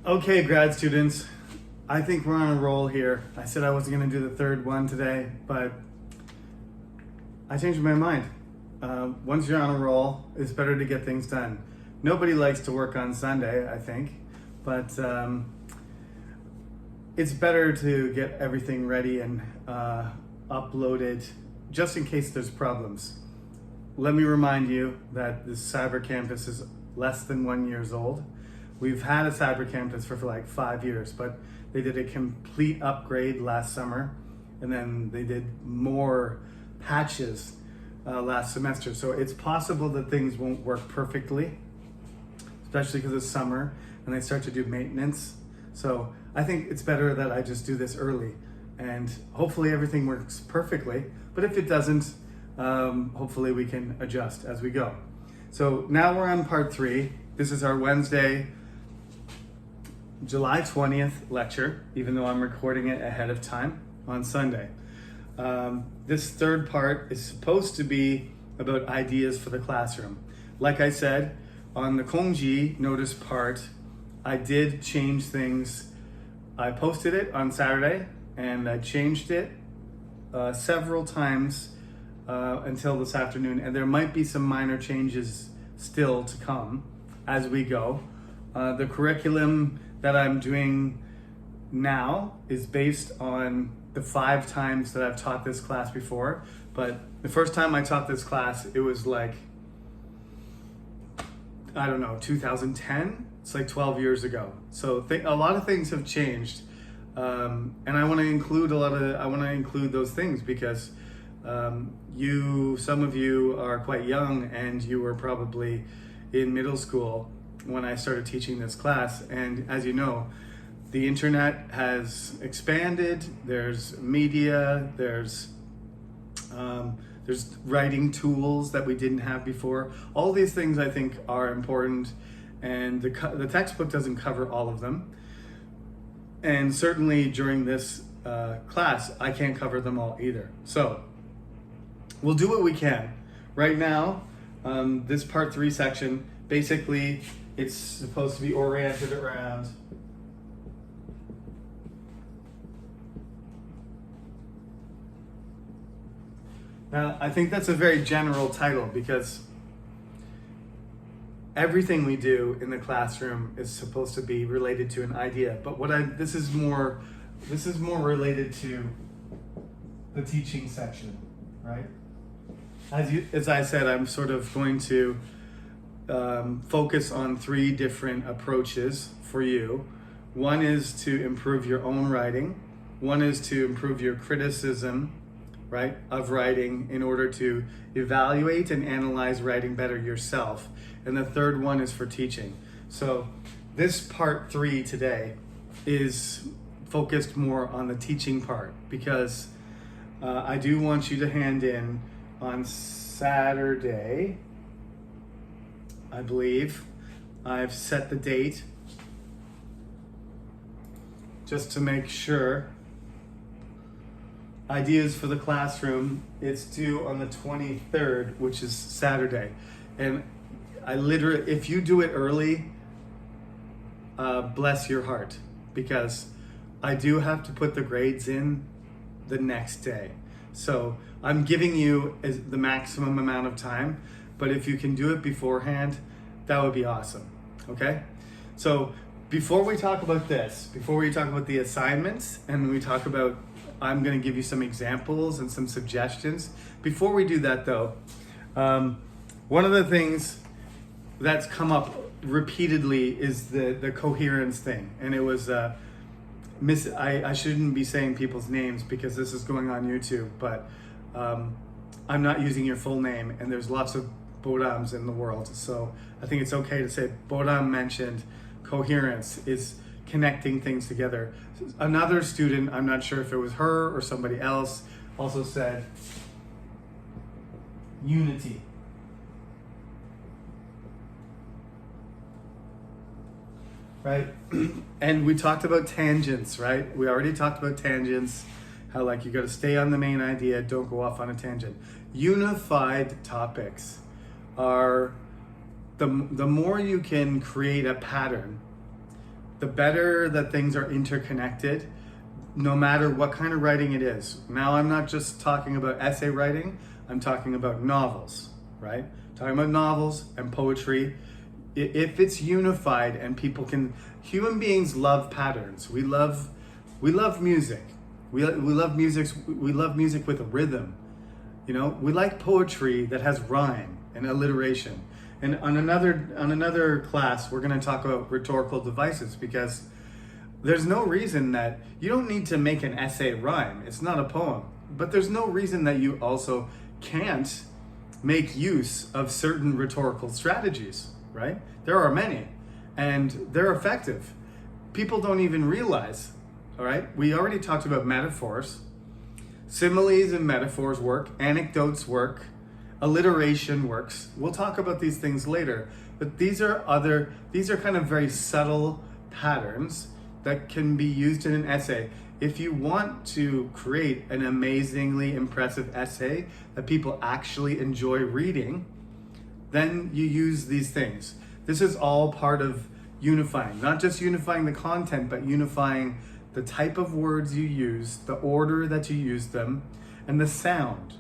Okay, grad students, I think we're on a roll here. I said I wasn't going to do the third one today, but I changed my mind. Once you're on a roll, it's better to get things done. Nobody likes to work on Sunday, I think, but it's better to get everything ready and uploaded just in case there's problems. Let me remind you that this cyber campus is less than 1 year old. We've had a cyber campus for like 5 years, but they did a complete upgrade last summer, and then they did more patches last semester. So it's possible that things won't work perfectly, especially because it's summer and they start to do maintenance. So I think it's better that I just do this early, and hopefully everything works perfectly. But if it doesn't, hopefully we can adjust as we go. So now we're on part 3. This is our Wednesday, July 20th lecture, even though I'm recording it ahead of time on Sunday. This third part is supposed to be about ideas for the classroom. Like I said, on the Kongji notice part, I did change things. I posted it on Saturday and I changed it several times until this afternoon, and there might be some minor changes still to come as we go. The curriculum that I'm doing now is based on the 5 times that I've taught this class before. But the first time I taught this class, it was like, I don't know, 2010? It's like 12 years ago. So a lot of things have changed. And I want to include those things because some of you are quite young, and you were probably in middle school when I started teaching this class. And as you know, the internet has expanded. There's media, there's writing tools that we didn't have before. All these things I think are important, and the textbook doesn't cover all of them. And certainly during this class, I can't cover them all either. So we'll do what we can. Right now, this part 3 section, basically, it's supposed to be oriented around now. I think that's a very general title because everything we do in the classroom is supposed to be related to an idea. But this is more related to the teaching section, right? As I said, I'm sort of going to focus on 3 different approaches for you. One is to improve your own writing. One is to improve your criticism, right, of writing in order to evaluate and analyze writing better yourself. And the third one is for teaching. So this part 3 today is focused more on the teaching part because I do want you to hand in on Saturday, I believe. I've set the date just to make sure. Ideas for the classroom, it's due on the 23rd, which is Saturday. And if you do it early, bless your heart, because I do have to put the grades in the next day. So I'm giving you the maximum amount of time, but if you can do it beforehand, that would be awesome, okay? So before we talk about this, before we talk about the assignments, and we talk about, I'm gonna give you some examples and some suggestions. Before we do that though, one of the things that's come up repeatedly is the coherence thing. And it was, I shouldn't be saying people's names because this is going on YouTube, but I'm not using your full name, and there's lots of Bodams in the world. So I think it's okay to say Bodam mentioned coherence is connecting things together. Another student, I'm not sure if it was her or somebody else, also said unity. Right? And we talked about tangents, right? We already talked about tangents, how like you got to stay on the main idea, don't go off on a tangent. Unified topics are the more you can create a pattern, the better that things are interconnected, no matter what kind of writing it is. Now, I'm not just talking about essay writing, I'm talking about novels, right? Talking about novels and poetry. If it's unified and people can, human beings love patterns. We love music. We love music. We love music with a rhythm. You know, we like poetry that has rhyme and alliteration. And on another class, we're going to talk about rhetorical devices, because there's no reason that you don't need to make an essay rhyme. It's not a poem. But there's no reason that you also can't make use of certain rhetorical strategies, right? There are many, and they're effective. People don't even realize, all right? We already talked about metaphors. Similes and metaphors work, anecdotes work, alliteration works. We'll talk about these things later, but these are kind of very subtle patterns that can be used in an essay. If you want to create an amazingly impressive essay that people actually enjoy reading, then you use these things. This is all part of unifying, not just unifying the content, but unifying the type of words you use, the order that you use them, and the sound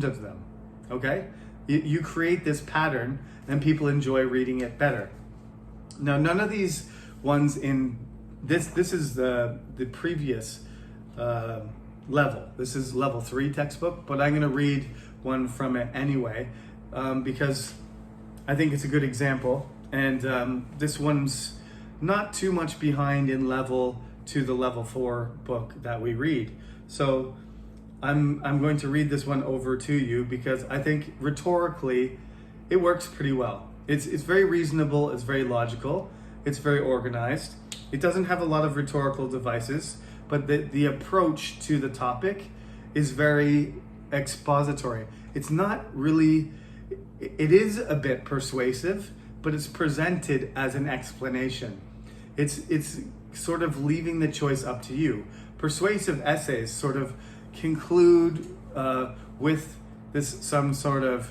of them, okay? You create this pattern and people enjoy reading it better. Now, none of these ones in this is the previous level. This is level 3 textbook, but I'm gonna read one from it anyway, because I think it's a good example. And this one's not too much behind in level to the level 4 book that we read. So I'm going to read this one over to you because I think rhetorically it works pretty well. It's very reasonable, it's very logical, it's very organized. It doesn't have a lot of rhetorical devices, but the approach to the topic is very expository. It's not really, it is a bit persuasive, but it's presented as an explanation. It's sort of leaving the choice up to you. Persuasive essays sort of conclude with some sort of,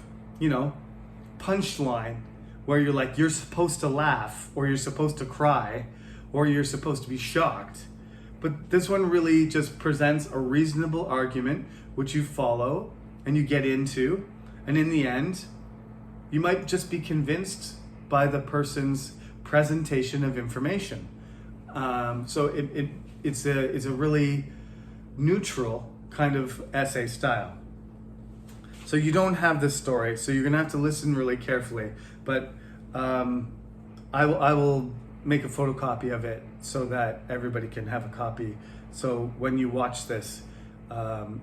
punchline where you're like, you're supposed to laugh, or you're supposed to cry, or you're supposed to be shocked. But this one really just presents a reasonable argument, which you follow and you get into, and in the end, you might just be convinced by the person's presentation of information. So it's a really neutral kind of essay style. So you don't have this story, so you're gonna have to listen really carefully. But I will make a photocopy of it so that everybody can have a copy. So when you watch this,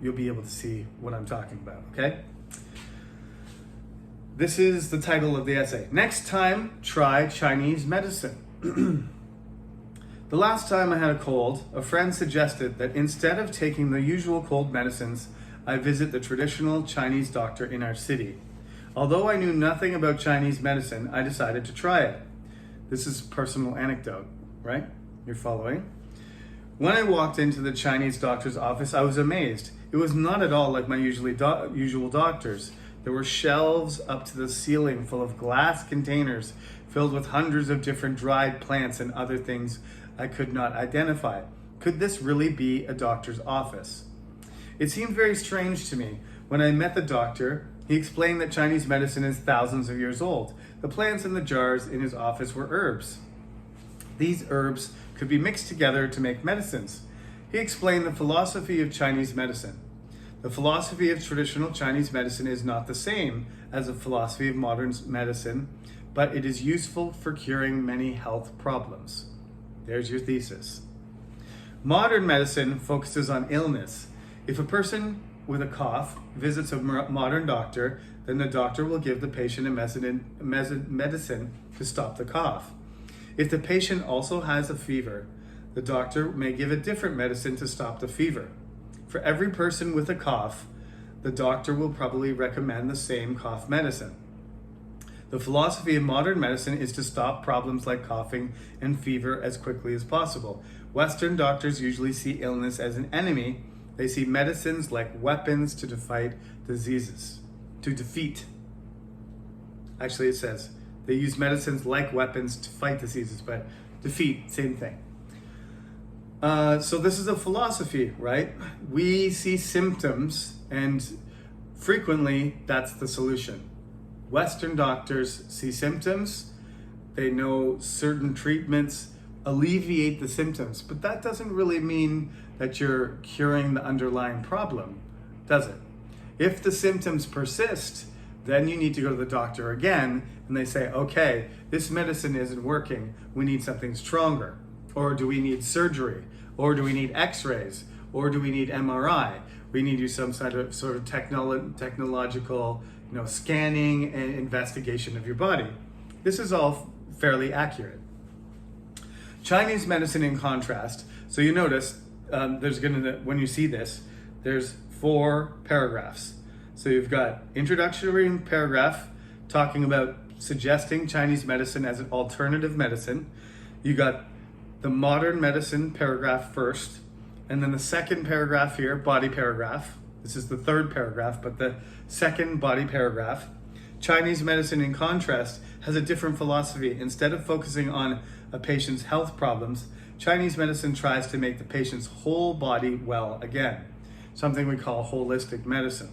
you'll be able to see what I'm talking about, okay? This is the title of the essay. Next time, try Chinese medicine. The last time I had a cold, a friend suggested that instead of taking the usual cold medicines, I visit the traditional Chinese doctor in our city. Although I knew nothing about Chinese medicine, I decided to try it. This is personal anecdote, right? You're following? When I walked into the Chinese doctor's office, I was amazed. It was not at all like my usual doctors. There were shelves up to the ceiling full of glass containers filled with hundreds of different dried plants and other things I could not identify. Could this really be a doctor's office? It seemed very strange to me. When I met the doctor, he explained that Chinese medicine is thousands of years old. The plants in the jars in his office were herbs. These herbs could be mixed together to make medicines. He explained the philosophy of Chinese medicine. The philosophy of traditional Chinese medicine is not the same as the philosophy of modern medicine, but it is useful for curing many health problems. There's your thesis. Modern medicine focuses on illness. If a person with a cough visits a modern doctor, then the doctor will give the patient a medicine to stop the cough. If the patient also has a fever, the doctor may give a different medicine to stop the fever. For every person with a cough, the doctor will probably recommend the same cough medicine. The philosophy of modern medicine is to stop problems like coughing and fever as quickly as possible. Western doctors usually see illness as an enemy. They see medicines like weapons to defeat diseases. Actually, it says they use medicines like weapons to fight diseases, but Defeat, same thing. So this is a philosophy, right? We see symptoms, and frequently that's the solution. Western doctors see symptoms, they know certain treatments alleviate the symptoms, but that doesn't really mean that you're curing the underlying problem, does it? If the symptoms persist, then you need to go to the doctor again, and they say, okay, this medicine isn't working, we need something stronger. Or do we need surgery? Or do we need x-rays? Or do we need MRI? We need to do some sort of technological scanning and investigation of your body. This is all fairly accurate. Chinese medicine, in contrast, so you notice when you see this, there's 4 paragraphs. So you've got introductory paragraph talking about suggesting Chinese medicine as an alternative medicine. You got the modern medicine paragraph first, and then the second paragraph here, body paragraph. This is the third paragraph, but the second body paragraph. Chinese medicine, in contrast, has a different philosophy. Instead of focusing on a patient's health problems, Chinese medicine tries to make the patient's whole body well again, something we call holistic medicine.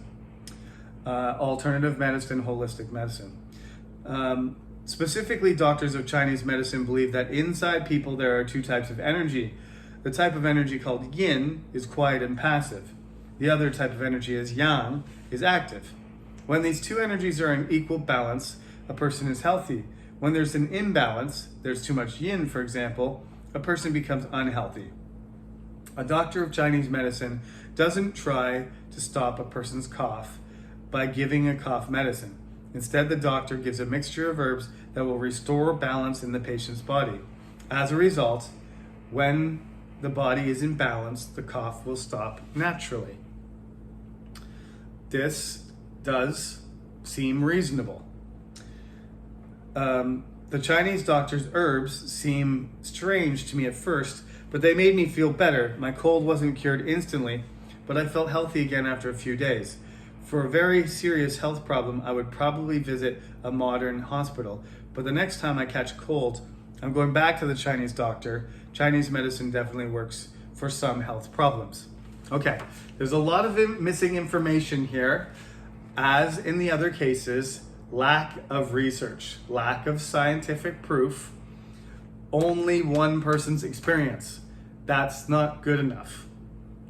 Alternative medicine, holistic medicine. Specifically, doctors of Chinese medicine believe that inside people there are 2 types of energy. The type of energy called yin is quiet and passive. The other type of energy is yang, is active. When these 2 energies are in equal balance, a person is healthy. When there's an imbalance, there's too much yin, for example, a person becomes unhealthy. A doctor of Chinese medicine doesn't try to stop a person's cough by giving a cough medicine. Instead, the doctor gives a mixture of herbs that will restore balance in the patient's body. As a result, when the body is in balance, the cough will stop naturally. This does seem reasonable. The Chinese doctor's herbs seem strange to me at first, but they made me feel better. My cold wasn't cured instantly, but I felt healthy again after a few days. For a very serious health problem, I would probably visit a modern hospital. But the next time I catch a cold, I'm going back to the Chinese doctor. Chinese medicine definitely works for some health problems. Okay, there's a lot of missing information here. As in the other cases, lack of research, lack of scientific proof, only one person's experience. That's not good enough,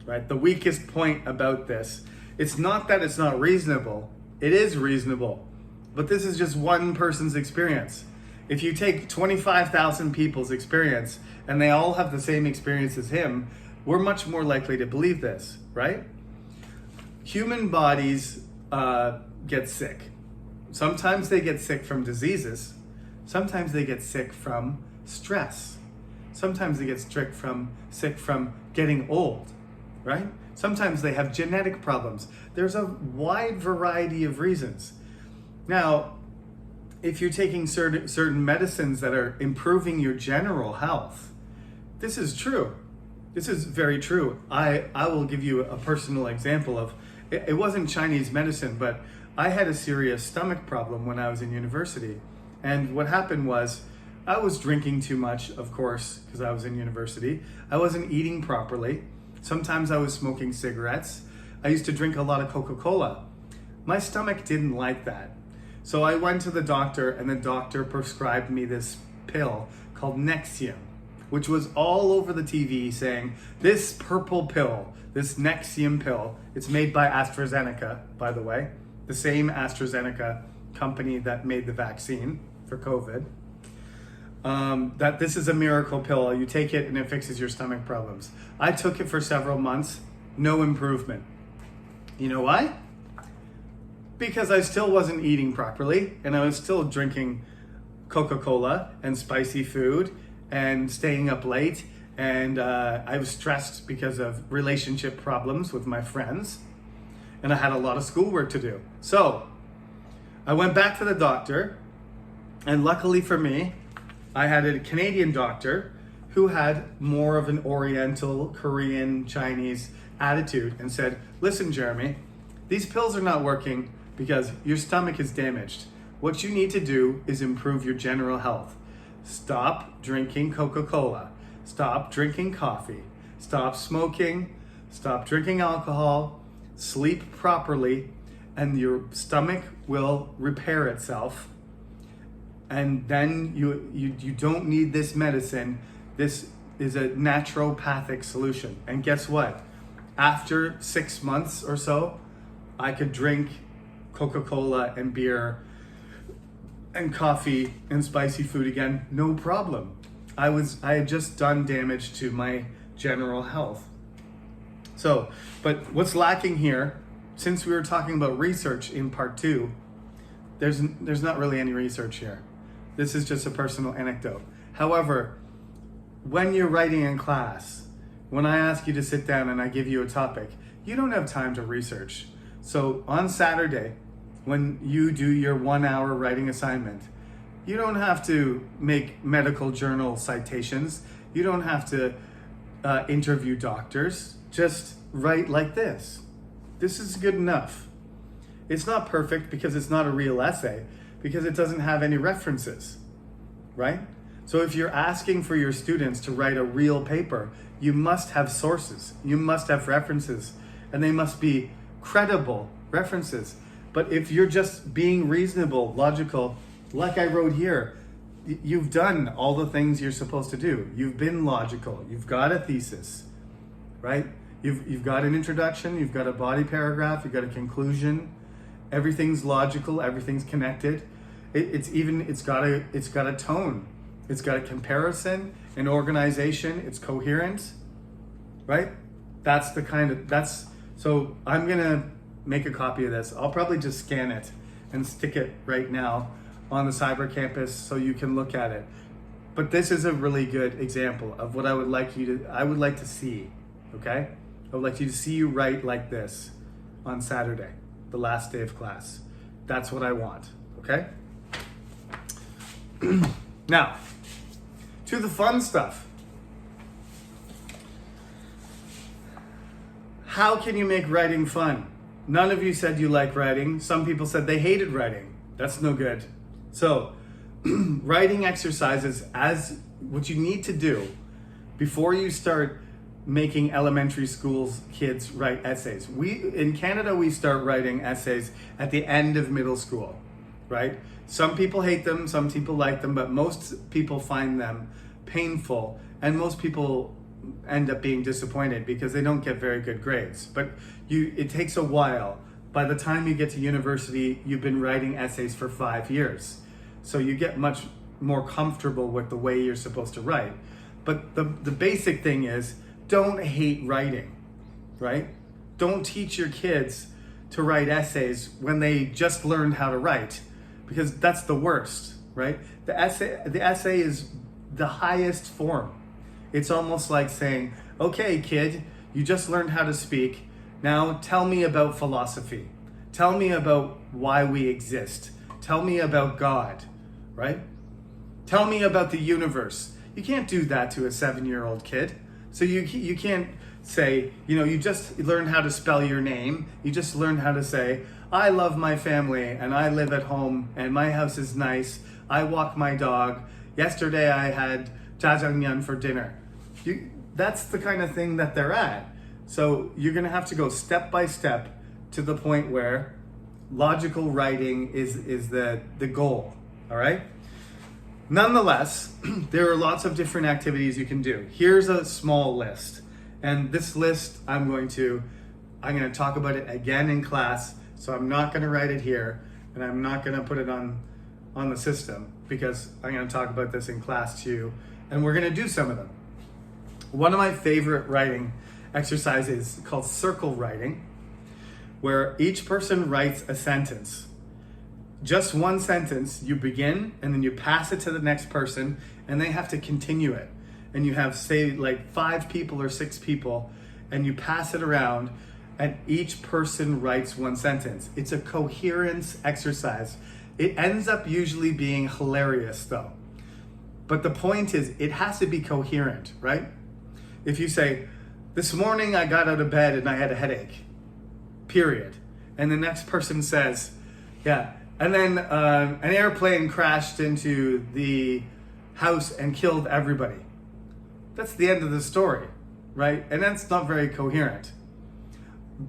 right? The weakest point about this, it's not that it's not reasonable. It is reasonable, but this is just one person's experience. If you take 25,000 people's experience and they all have the same experience as him, we're much more likely to believe this, right? Human bodies get sick. Sometimes they get sick from diseases. Sometimes they get sick from stress. Sometimes they get sick from getting old, right? Sometimes they have genetic problems. There's a wide variety of reasons. Now, if you're taking certain medicines that are improving your general health, this is true. This is very true. I will give you a personal example of, it wasn't Chinese medicine, but I had a serious stomach problem when I was in university. And what happened was, I was drinking too much, of course, because I was in university. I wasn't eating properly. Sometimes I was smoking cigarettes. I used to drink a lot of Coca-Cola. My stomach didn't like that. So I went to the doctor, and the doctor prescribed me this pill called Nexium, which was all over the TV saying, this purple pill, this Nexium pill, it's made by AstraZeneca, by the way, the same AstraZeneca company that made the vaccine for COVID, that this is a miracle pill. You take it and it fixes your stomach problems. I took it for several months, no improvement. You know why? Because I still wasn't eating properly, and I was still drinking Coca-Cola and spicy food and staying up late, and I was stressed because of relationship problems with my friends, and I had a lot of schoolwork to do. So I went back to the doctor, and luckily for me, I had a Canadian doctor who had more of an Oriental, Korean, Chinese attitude and said, listen, Jeremy, these pills are not working because your stomach is damaged. What you need to do is improve your general health. Stop drinking Coca-Cola. Stop drinking coffee. Stop smoking. Stop drinking alcohol. Sleep properly, and your stomach will repair itself. And then you don't need this medicine. This is a naturopathic solution. And guess what? After 6 months or so, I could drink Coca-Cola and beer and coffee and spicy food again, no problem. I had just done damage to my general health. So, but what's lacking here, since we were talking about research in part 2, there's not really any research here. This is just a personal anecdote. However, when you're writing in class, when I ask you to sit down and I give you a topic, you don't have time to research. So on Saturday, when you do your 1 hour writing assignment, you don't have to make medical journal citations. You don't have to interview doctors. Just write like this. This is good enough. It's not perfect because it's not a real essay, because it doesn't have any references, right? So if you're asking for your students to write a real paper, you must have sources, you must have references, and they must be credible references. But if you're just being reasonable, logical, like I wrote here, you've done all the things you're supposed to do. You've been logical, you've got a thesis, right? You've got an introduction, you've got a body paragraph, you've got a conclusion. Everything's logical, everything's connected. It's got a tone. It's got a comparison, an organization, it's coherent, right? So I'm gonna make a copy of this. I'll probably just scan it and stick it right now on the cyber campus so you can look at it. But this is a really good example of what I would like to see, okay? I would like you to see you write like this on Saturday, the last day of class. That's what I want, okay? Now, to the fun stuff. How can you make writing fun? None of you said you like writing. Some people said they hated writing. That's no good. So, writing exercises as what you need to do before you start making elementary schools kids write essays. In Canada, we start writing essays at the end of middle school, right? Some people hate them, some people like them, but most people find them painful, and most people end up being disappointed because they don't get very good grades. But it takes a while. By the time you get to university, you've been writing essays for 5 years. So you get much more comfortable with the way you're supposed to write. But the basic thing is, don't hate writing, right? Don't teach your kids to write essays when they just learned how to write, because that's the worst, right? The essay is the highest form. It's almost like saying, okay, kid, you just learned how to speak. Now tell me about philosophy. Tell me about why we exist. Tell me about God, right? Tell me about the universe. You can't do that to a 7-year-old kid. So you can't say, you just learned how to spell your name. You just learned how to say, I love my family and I live at home and my house is nice. I walk my dog. Yesterday I had jjajangmyeon for dinner. That's the kind of thing that they're at. So you're gonna have to go step by step to the point where logical writing is the goal, all right? Nonetheless, there are lots of different activities you can do. Here's a small list. And this list, I'm going to talk about it again in class, so I'm not gonna write it here, and I'm not gonna put it on the system, because I'm gonna talk about this in class too, and we're gonna do some of them. One of my favorite writing exercises is called circle writing, where each person writes a sentence. Just one sentence, you begin and then you pass it to the next person and they have to continue it. And you have, say, like 5 people or 6 people, and you pass it around and each person writes one sentence. It's a coherence exercise. It ends up usually being hilarious though. But the point is, it has to be coherent, right? If you say, this morning I got out of bed and I had a headache, period. And the next person says, yeah, and then an airplane crashed into the house and killed everybody. That's the end of the story, right? And that's not very coherent.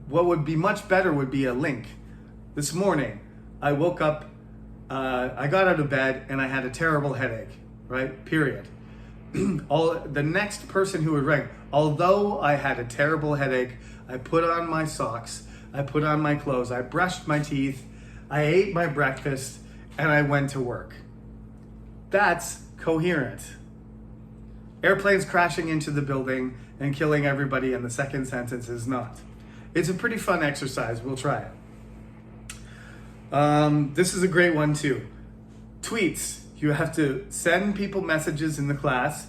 What would be much better would be a link. This morning, I woke up, I got out of bed and I had a terrible headache, right? Period. The next person who would write, although I had a terrible headache, I put on my socks, I put on my clothes, I brushed my teeth, I ate my breakfast, and I went to work. That's coherent. Airplanes crashing into the building and killing everybody in the second sentence is not. It's a pretty fun exercise. We'll try it. This is a great one too. Tweets. You have to send people messages in the class,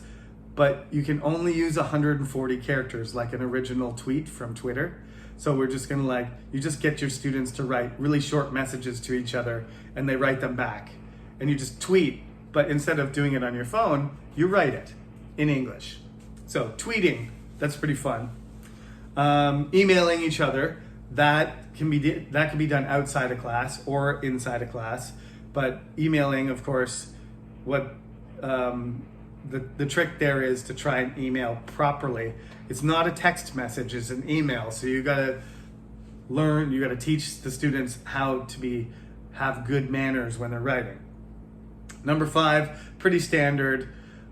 but you can only use 140 characters, like an original tweet from Twitter. So we're just gonna you just get your students to write really short messages to each other and they write them back. And you just tweet, but instead of doing it on your phone, you write it in English. So tweeting, that's pretty fun. Emailing each other, that can be done outside of class or inside of class. But emailing, of course, what the trick there is to try and email properly. It's not a text message, it's an email. So you gotta learn, you gotta teach the students how to have good manners when they're writing. Number 5, pretty standard.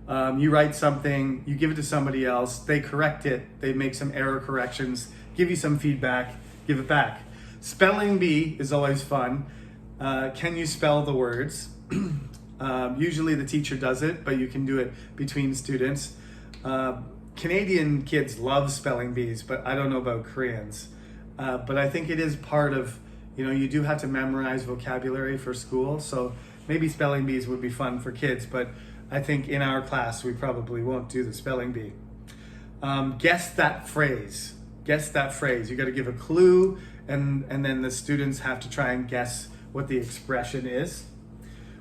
You write something, you give it to somebody else, they correct it, they make some error corrections, give you some feedback, give it back. Spelling bee is always fun. Can you spell the words? Usually the teacher does it, but you can do it between students. Canadian kids love spelling bees, but I don't know about Koreans. But I think it is part of, you do have to memorize vocabulary for school, so maybe spelling bees would be fun for kids, but I think in our class we probably won't do the spelling bee. Guess that phrase. Guess that phrase. You got to give a clue, and then the students have to try and guess what the expression is.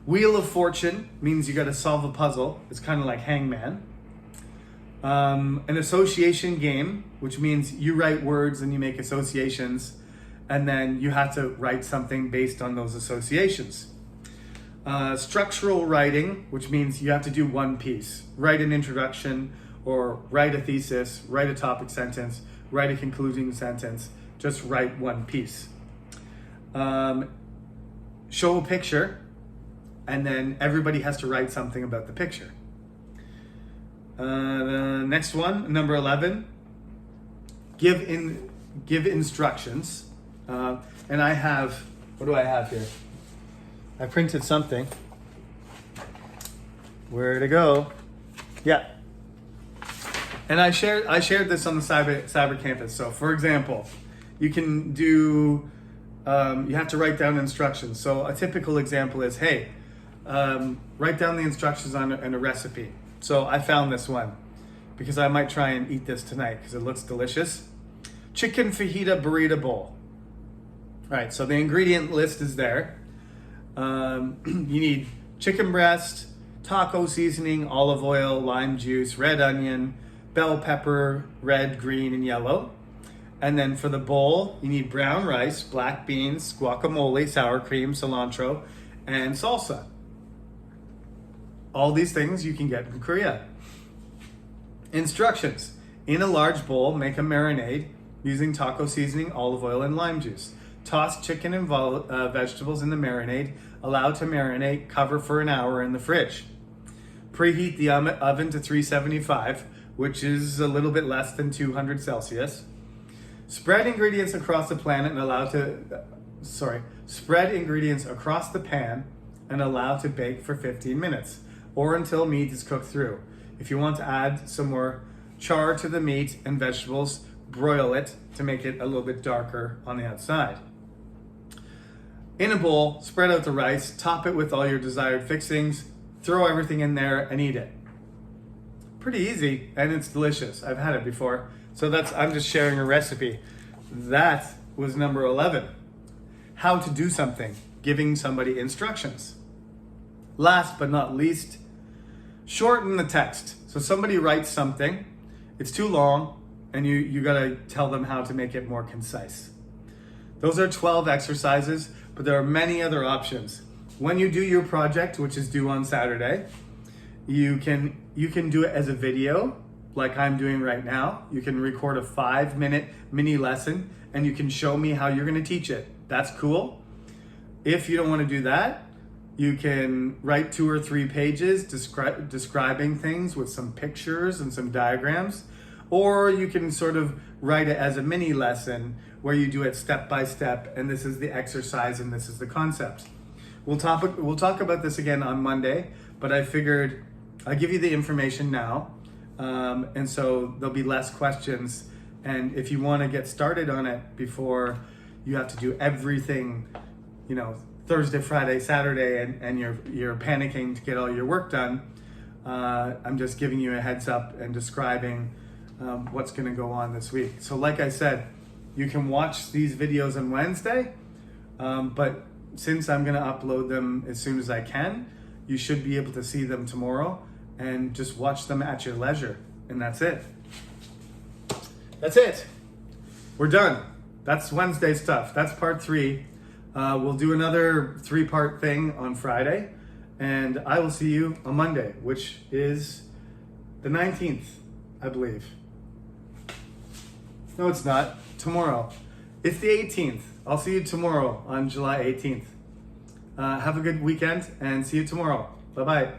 Wheel of Fortune means you got to solve a puzzle. It's kind of like Hangman. An association game, which means you write words and you make associations, and then you have to write something based on those associations. Structural writing, which means you have to do one piece. Write an introduction, or write a thesis, write a topic sentence, write a concluding sentence. Just write one piece. Show a picture, and then everybody has to write something about the picture. The next one, number 11, give instructions. And I have, what do I have here? I printed something. Where'd it go? Yeah. And I shared this on the cyber campus. So for example, you can do, you have to write down instructions. So a typical example is, hey, write down the instructions on a recipe. So I found this one because I might try and eat this tonight because it looks delicious. Chicken fajita burrito bowl. All right, so the ingredient list is there. You need chicken breast, taco seasoning, olive oil, lime juice, red onion, bell pepper, red, green, and yellow. And then for the bowl, you need brown rice, black beans, guacamole, sour cream, cilantro, and salsa. All these things you can get in Korea. Instructions. In a large bowl, make a marinade using taco seasoning, olive oil, and lime juice. Toss chicken and vegetables in the marinade. Allow to marinate. Cover for an hour in the fridge. Preheat the oven to 375, which is a little bit less than 200 Celsius. Spread ingredients across the pan and spread ingredients across the pan and allow to bake for 15 minutes or until meat is cooked through. If you want to add some more char to the meat and vegetables, broil it to make it a little bit darker on the outside. In a bowl, spread out the rice, top it with all your desired fixings, throw everything in there and eat it. Pretty easy, and it's delicious. I've had it before. So I'm just sharing a recipe. That was number 11. How to do something, giving somebody instructions. Last but not least, shorten the text. So somebody writes something, it's too long, and you gotta tell them how to make it more concise. Those are 12 exercises, but there are many other options. When you do your project, which is due on Saturday, You can do it as a video, like I'm doing right now. You can record a 5-minute mini lesson and you can show me how you're gonna teach it. That's cool. If you don't wanna do that, you can write 2 or 3 pages describing things with some pictures and some diagrams, or you can sort of write it as a mini lesson where you do it step by step, and this is the exercise and this is the concepts. We'll talk about this again on Monday, but I figured I'll give you the information now, and so there'll be less questions. And if you want to get started on it before you have to do everything, Thursday, Friday, Saturday, and you're panicking to get all your work done, I'm just giving you a heads up and describing what's going to go on this week. So like I said, you can watch these videos on Wednesday, but since I'm going to upload them as soon as I can, you should be able to see them tomorrow and just watch them at your leisure. And that's it. That's it. We're done. That's Wednesday stuff. That's part 3. We'll do another 3-part thing on Friday, and I will see you on Monday, which is the 19th, I believe. No, it's not. Tomorrow. It's the 18th. I'll see you tomorrow on July 18th. Have a good weekend and see you tomorrow. Bye-bye.